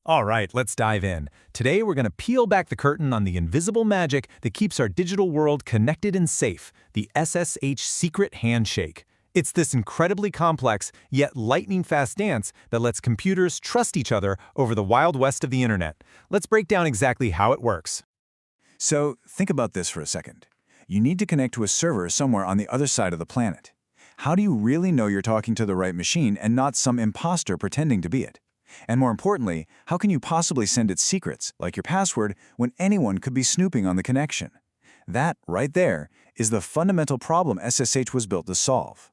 All right, let's dive in. Today, we're going to peel back the curtain on the invisible magic that keeps our digital world connected and safe, the SSH Secret Handshake. It's this incredibly complex, yet lightning-fast dance that lets computers trust each other over the wild west of the internet. Let's break down exactly how it works. So, think about this for a second. You need to connect to a server somewhere on the other side of the planet. How do you really know you're talking to the right machine and not some imposter pretending to be it? And more importantly, how can you possibly send it secrets, like your password, when anyone could be snooping on the connection? That, right there, is the fundamental problem SSH was built to solve.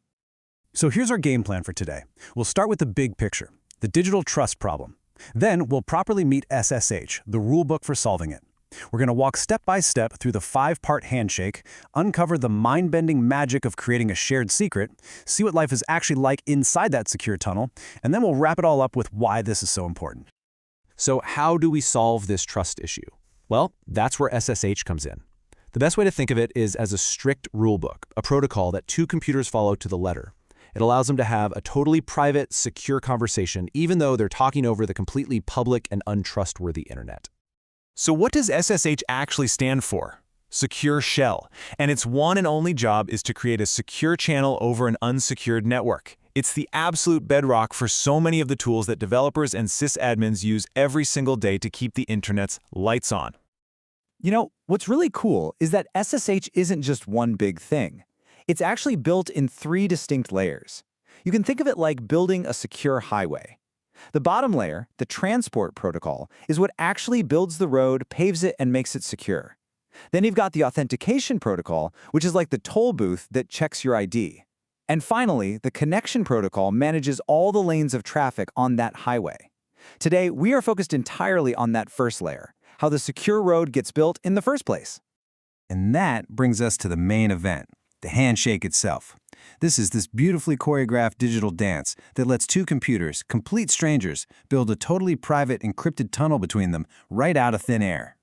So here's our game plan for today. We'll start with the big picture, the digital trust problem. Then we'll properly meet SSH, the rulebook for solving it. We're going to walk step by step through the 5-part handshake, uncover the mind-bending magic of creating a shared secret, see what life is actually like inside that secure tunnel, and then we'll wrap it all up with why this is so important. So how do we solve this trust issue? Well, that's where SSH comes in. The best way to think of it is as a strict rulebook, a protocol that 2 computers follow to the letter. It allows them to have a totally private, secure conversation, even though they're talking over the completely public and untrustworthy internet. So what does SSH actually stand for? Secure Shell. And its one and only job is to create a secure channel over an unsecured network. It's the absolute bedrock for so many of the tools that developers and sysadmins use every single day to keep the internet's lights on. You know, what's really cool is that SSH isn't just one big thing. It's actually built in 3 distinct layers. You can think of it like building a secure highway. The bottom layer, the transport protocol, is what actually builds the road, paves it, and makes it secure. Then you've got the authentication protocol, which is like the toll booth that checks your ID. And finally, the connection protocol manages all the lanes of traffic on that highway. Today, we are focused entirely on that first layer, how the secure road gets built in the first place. And that brings us to the main event, the handshake itself. This is this beautifully choreographed digital dance that lets 2 computers, complete strangers, build a totally private encrypted tunnel between them right out of thin air.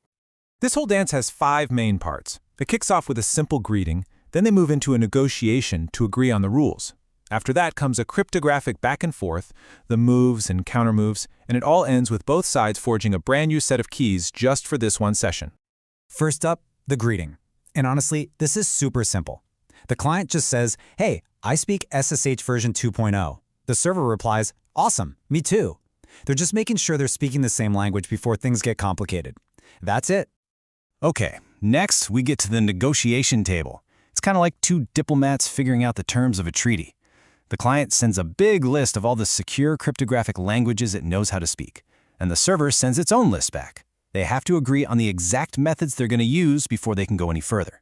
This whole dance has 5 main parts. It kicks off with a simple greeting, then they move into a negotiation to agree on the rules. After that comes a cryptographic back and forth, the moves and countermoves, and it all ends with both sides forging a brand new set of keys just for this one session. First up, the greeting. And honestly, this is super simple. The client just says, "Hey, I speak SSH version 2.0. The server replies, "Awesome, me too." They're just making sure they're speaking the same language before things get complicated. That's it. Okay, next we get to the negotiation table. It's kind of like 2 diplomats figuring out the terms of a treaty. The client sends a big list of all the secure cryptographic languages it knows how to speak, and the server sends its own list back. They have to agree on the exact methods they're going to use before they can go any further.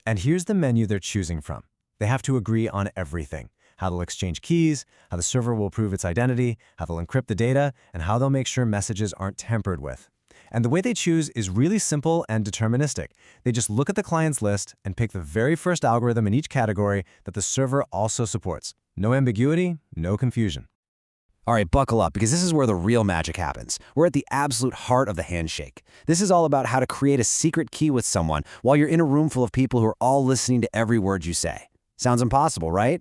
And here's the menu they're choosing from. They have to agree on everything: how they'll exchange keys, how the server will prove its identity, how they'll encrypt the data, and how they'll make sure messages aren't tampered with. And the way they choose is really simple and deterministic. They just look at the client's list and pick the very first algorithm in each category that the server also supports. No ambiguity, no confusion. All right, buckle up, because this is where the real magic happens. We're at the absolute heart of the handshake. This is all about how to create a secret key with someone while you're in a room full of people who are all listening to every word you say. Sounds impossible, right?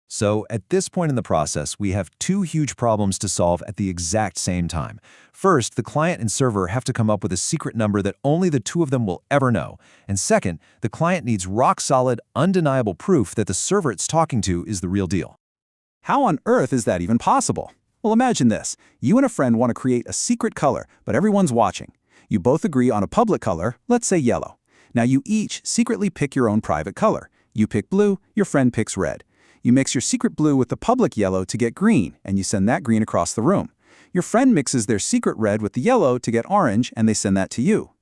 So, at this point in the process, we have 2 huge problems to solve at the exact same time. First, the client and server have to come up with a secret number that only the 2 of them will ever know. And second, the client needs rock-solid, undeniable proof that the server it's talking to is the real deal. How on earth is that even possible? Well, imagine this. You and a friend want to create a secret color, but everyone's watching. You both agree on a public color, let's say yellow. Now you each secretly pick your own private color. You pick blue, your friend picks red. You mix your secret blue with the public yellow to get green, and you send that green across the room. Your friend mixes their secret red with the yellow to get orange, and they send that to you.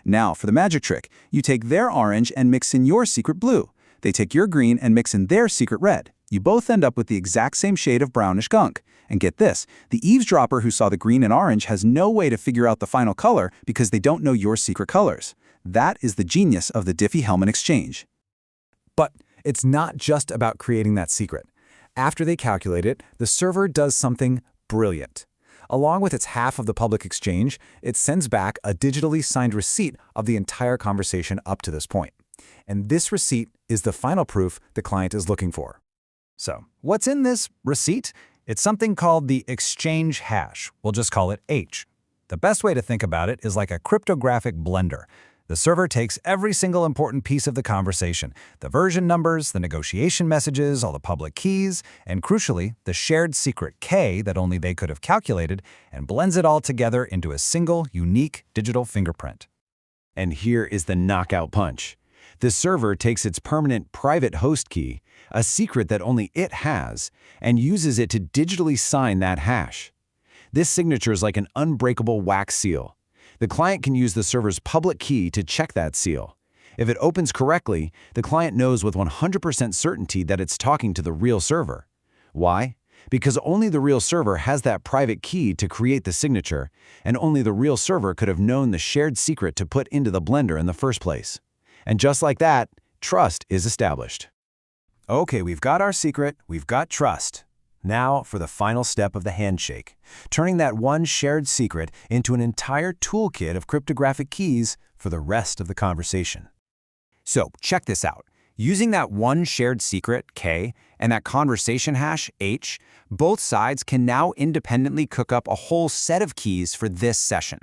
Now, for the magic trick, you take their orange and mix in your secret blue. They take your green and mix in their secret red. You both end up with the exact same shade of brownish gunk. And get this, the eavesdropper who saw the green and orange has no way to figure out the final color because they don't know your secret colors. That is the genius of the Diffie-Hellman exchange. But it's not just about creating that secret. After they calculate it, the server does something brilliant. Along with its half of the public exchange, it sends back a digitally signed receipt of the entire conversation up to this point. And this receipt is the final proof the client is looking for. So, what's in this receipt? It's something called the exchange hash. We'll just call it H. The best way to think about it is like a cryptographic blender. The server takes every single important piece of the conversation, the version numbers, the negotiation messages, all the public keys, and crucially, the shared secret K that only they could have calculated, and blends it all together into a single, unique digital fingerprint. And here is the knockout punch. The server takes its permanent private host key, a secret that only it has, and uses it to digitally sign that hash. This signature is like an unbreakable wax seal. The client can use the server's public key to check that seal. If it opens correctly, the client knows with 100% certainty that it's talking to the real server. Why? Because only the real server has that private key to create the signature, and only the real server could have known the shared secret to put into the blender in the first place. And just like that, trust is established. Okay, we've got our secret, we've got trust. Now for the final step of the handshake, turning that one shared secret into an entire toolkit of cryptographic keys for the rest of the conversation. So check this out. Using that one shared secret, K, and that conversation hash, H, both sides can now independently cook up a whole set of keys for this session.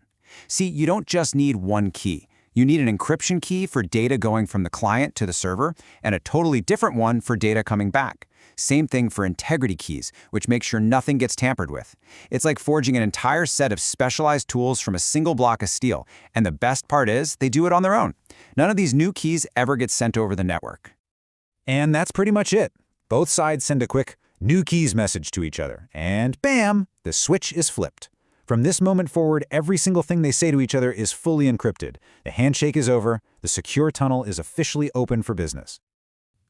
See, you don't just need one key. You need an encryption key for data going from the client to the server, and a totally different one for data coming back. Same thing for integrity keys, which make sure nothing gets tampered with. It's like forging an entire set of specialized tools from a single block of steel, and the best part is they do it on their own. None of these new keys ever get sent over the network. And that's pretty much it. Both sides send a quick new keys message to each other, and bam, the switch is flipped. From this moment forward, every single thing they say to each other is fully encrypted. The handshake is over, the secure tunnel is officially open for business.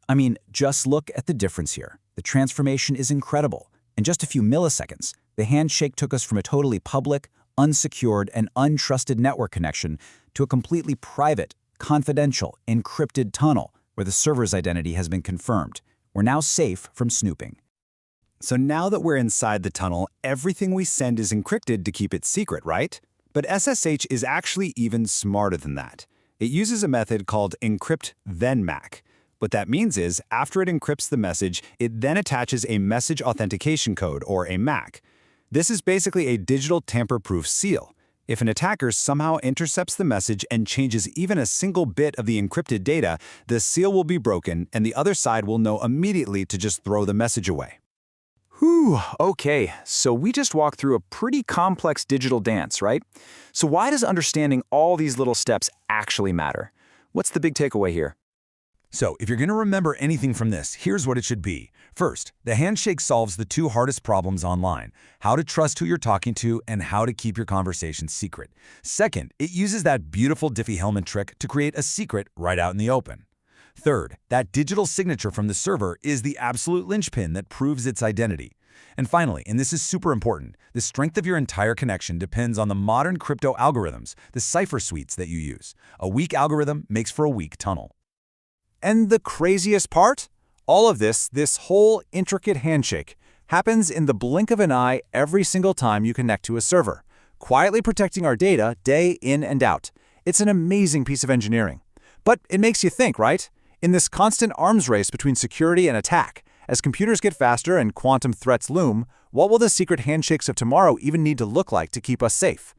I mean, just look at the difference here. The transformation is incredible. In just a few milliseconds, the handshake took us from a totally public, unsecured, and untrusted network connection to a completely private, confidential, encrypted tunnel where the server's identity has been confirmed. We're now safe from snooping. So now that we're inside the tunnel, everything we send is encrypted to keep it secret, right? But SSH is actually even smarter than that. It uses a method called encrypt then MAC. What that means is, after it encrypts the message, it then attaches a message authentication code, or a MAC. This is basically a digital tamper-proof seal. If an attacker somehow intercepts the message and changes even a single bit of the encrypted data, the seal will be broken and the other side will know immediately to just throw the message away. Whew, okay, so we just walked through a pretty complex digital dance, right? So why does understanding all these little steps actually matter? What's the big takeaway here? So, if you're going to remember anything from this, here's what it should be. First, the handshake solves the two hardest problems online: how to trust who you're talking to and how to keep your conversation secret. Second, it uses that beautiful Diffie-Hellman trick to create a secret right out in the open. Third, that digital signature from the server is the absolute linchpin that proves its identity. And finally, and this is super important, the strength of your entire connection depends on the modern crypto algorithms, the cipher suites that you use. A weak algorithm makes for a weak tunnel. And the craziest part? All of this whole intricate handshake, happens in the blink of an eye every single time you connect to a server, quietly protecting our data day in and out. It's an amazing piece of engineering. But it makes you think, right? In this constant arms race between security and attack, as computers get faster and quantum threats loom, what will the secret handshakes of tomorrow even need to look like to keep us safe?